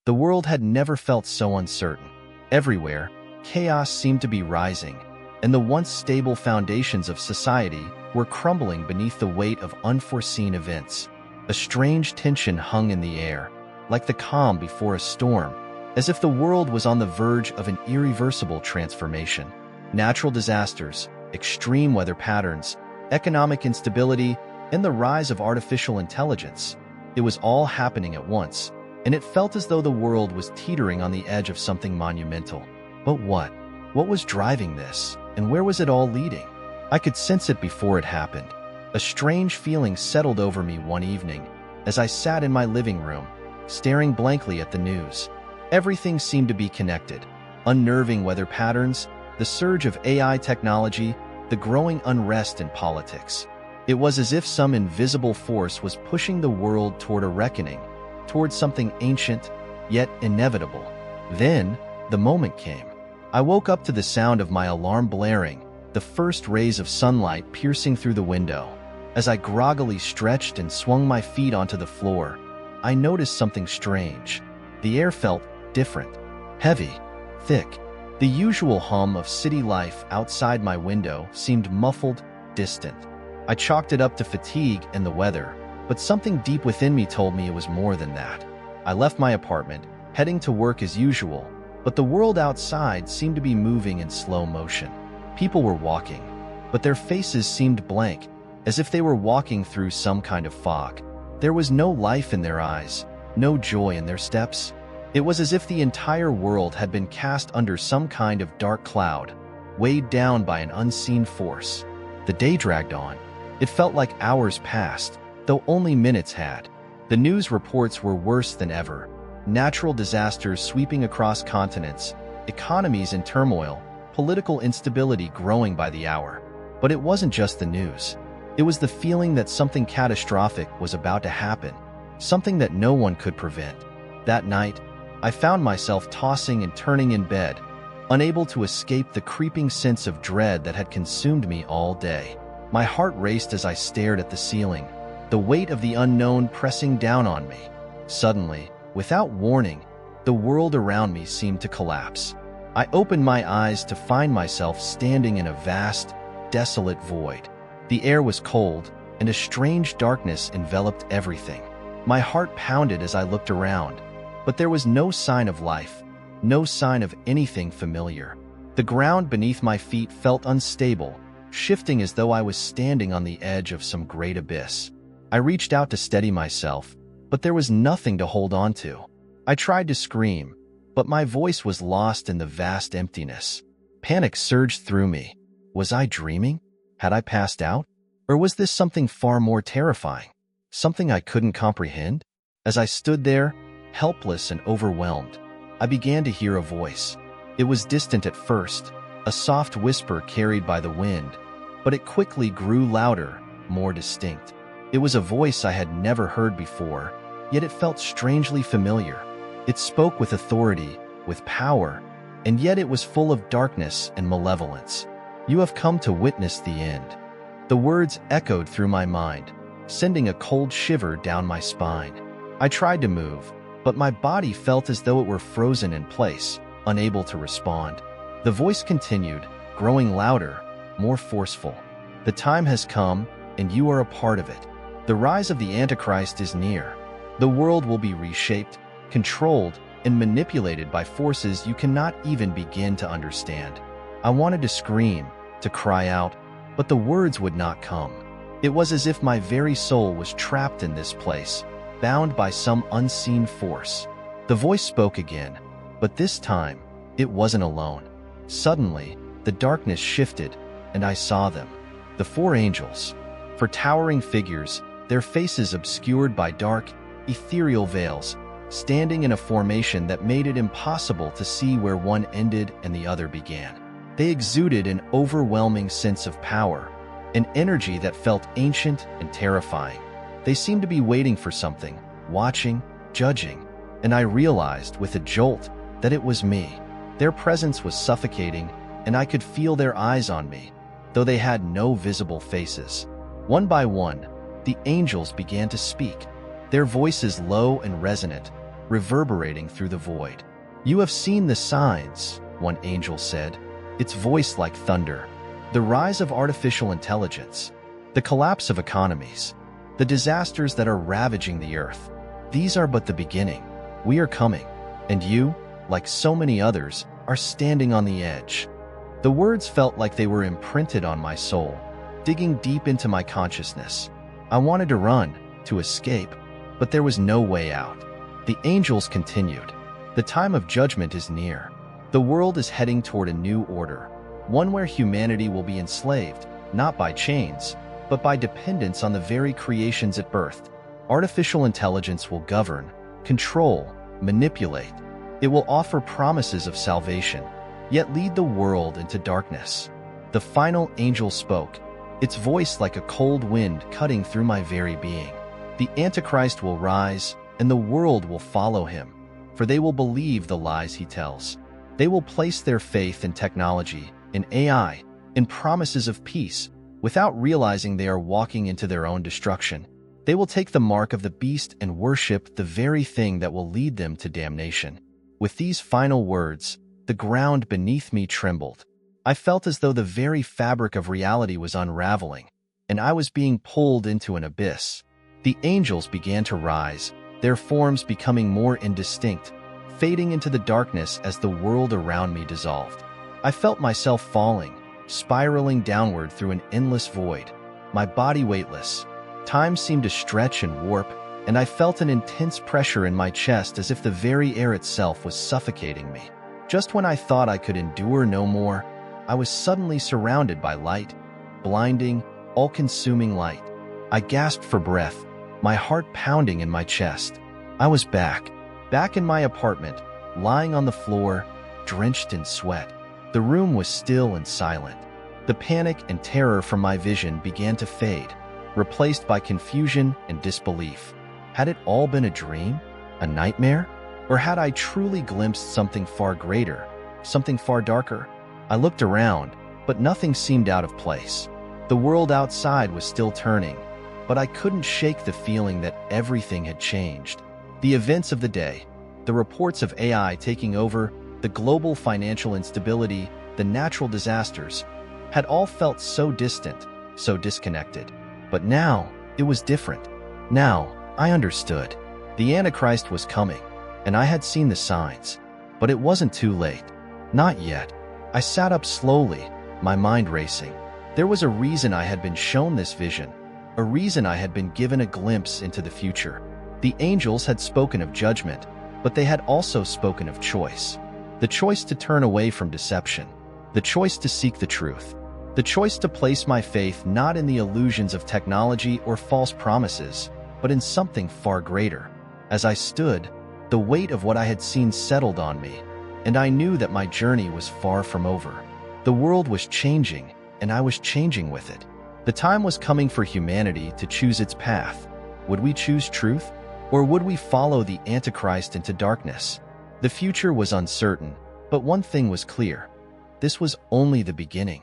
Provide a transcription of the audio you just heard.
The world had never felt so uncertain. Everywhere, chaos seemed to be rising, and the once stable foundations of society were crumbling beneath the weight of unforeseen events. A strange tension hung in the air, like the calm before a storm, as if the world was on the verge of an irreversible transformation. Natural disasters, extreme weather patterns, economic instability, and the rise of artificial intelligence. It was all happening at once, and it felt as though the world was teetering on the edge of something monumental. But what? What was driving this, and where was it all leading? I could sense it before it happened. A strange feeling settled over me one evening as I sat in my living room, staring blankly at the news. Everything seemed to be connected. Unnerving weather patterns, the surge of AI technology, the growing unrest in politics. It was as if some invisible force was pushing the world toward a reckoning, toward something ancient, yet inevitable. Then, the moment came. I woke up to the sound of my alarm blaring, the first rays of sunlight piercing through the window. As I groggily stretched and swung my feet onto the floor, I noticed something strange. The air felt different, heavy, thick. The usual hum of city life outside my window seemed muffled, distant. I chalked it up to fatigue and the weather, but something deep within me told me it was more than that. I left my apartment, heading to work as usual, but the world outside seemed to be moving in slow motion. People were walking, but their faces seemed blank, as if they were walking through some kind of fog. There was no life in their eyes, no joy in their steps. It was as if the entire world had been cast under some kind of dark cloud, weighed down by an unseen force. The day dragged on. It felt like hours passed, though only minutes had. The news reports were worse than ever. Natural disasters sweeping across continents, economies in turmoil, political instability growing by the hour. But it wasn't just the news. It was the feeling that something catastrophic was about to happen, something that no one could prevent. That night, I found myself tossing and turning in bed, unable to escape the creeping sense of dread that had consumed me all day. My heart raced as I stared at the ceiling, the weight of the unknown pressing down on me. Suddenly, without warning, the world around me seemed to collapse. I opened my eyes to find myself standing in a vast, desolate void. The air was cold, and a strange darkness enveloped everything. My heart pounded as I looked around, but there was no sign of life, no sign of anything familiar. The ground beneath my feet felt unstable, shifting as though I was standing on the edge of some great abyss. I reached out to steady myself, but there was nothing to hold on to. I tried to scream, but my voice was lost in the vast emptiness. Panic surged through me. Was I dreaming? Had I passed out? Or was this something far more terrifying? Something I couldn't comprehend? As I stood there, helpless and overwhelmed, I began to hear a voice. It was distant at first, a soft whisper carried by the wind, but it quickly grew louder, more distinct. It was a voice I had never heard before, yet it felt strangely familiar. It spoke with authority, with power, and yet it was full of darkness and malevolence. "You have come to witness the end." The words echoed through my mind, sending a cold shiver down my spine. I tried to move, but my body felt as though it were frozen in place, unable to respond. The voice continued, growing louder, more forceful. "The time has come, and you are a part of it. The rise of the Antichrist is near. The world will be reshaped, controlled, and manipulated by forces you cannot even begin to understand." I wanted to scream, to cry out, but the words would not come. It was as if my very soul was trapped in this place, bound by some unseen force. The voice spoke again, but this time, it wasn't alone. Suddenly, the darkness shifted, and I saw them. The four angels. For towering figures, their faces obscured by dark, ethereal veils, standing in a formation that made it impossible to see where one ended and the other began. They exuded an overwhelming sense of power, an energy that felt ancient and terrifying. They seemed to be waiting for something, watching, judging, and I realized with a jolt that it was me. Their presence was suffocating, and I could feel their eyes on me, though they had no visible faces. One by one, the angels began to speak, their voices low and resonant, reverberating through the void. "You have seen the signs," one angel said, its voice like thunder. "The rise of artificial intelligence, the collapse of economies, the disasters that are ravaging the earth. These are but the beginning. We are coming, and you, like so many others, are standing on the edge." The words felt like they were imprinted on my soul, digging deep into my consciousness. I wanted to run, to escape, but there was no way out. The angels continued. "The time of judgment is near. The world is heading toward a new order, one where humanity will be enslaved, not by chains, but by dependence on the very creations it birthed. Artificial intelligence will govern, control, manipulate. It will offer promises of salvation, yet lead the world into darkness." The final angel spoke, its voice like a cold wind cutting through my very being. "The Antichrist will rise, and the world will follow him, for they will believe the lies he tells. They will place their faith in technology, in AI, in promises of peace, without realizing they are walking into their own destruction. They will take the mark of the beast and worship the very thing that will lead them to damnation." With these final words, the ground beneath me trembled. I felt as though the very fabric of reality was unraveling, and I was being pulled into an abyss. The angels began to rise, their forms becoming more indistinct, fading into the darkness as the world around me dissolved. I felt myself falling, spiraling downward through an endless void, my body weightless. Time seemed to stretch and warp, and I felt an intense pressure in my chest as if the very air itself was suffocating me. Just when I thought I could endure no more, I was suddenly surrounded by light, blinding, all-consuming light. I gasped for breath, my heart pounding in my chest. I was back in my apartment, lying on the floor, drenched in sweat. The room was still and silent. The panic and terror from my vision began to fade, replaced by confusion and disbelief. Had it all been a dream? A nightmare? Or had I truly glimpsed something far greater, something far darker? I looked around, but nothing seemed out of place. The world outside was still turning, but I couldn't shake the feeling that everything had changed. The events of the day, the reports of AI taking over, the global financial instability, the natural disasters, had all felt so distant, so disconnected. But now, it was different. Now, I understood. The Antichrist was coming, and I had seen the signs. But it wasn't too late. Not yet. I sat up slowly, my mind racing. There was a reason I had been shown this vision, a reason I had been given a glimpse into the future. The angels had spoken of judgment, but they had also spoken of choice. The choice to turn away from deception, the choice to seek the truth, the choice to place my faith not in the illusions of technology or false promises, but in something far greater. As I stood, the weight of what I had seen settled on me, and I knew that my journey was far from over. The world was changing, and I was changing with it. The time was coming for humanity to choose its path. Would we choose truth, or would we follow the Antichrist into darkness? The future was uncertain, but one thing was clear. This was only the beginning.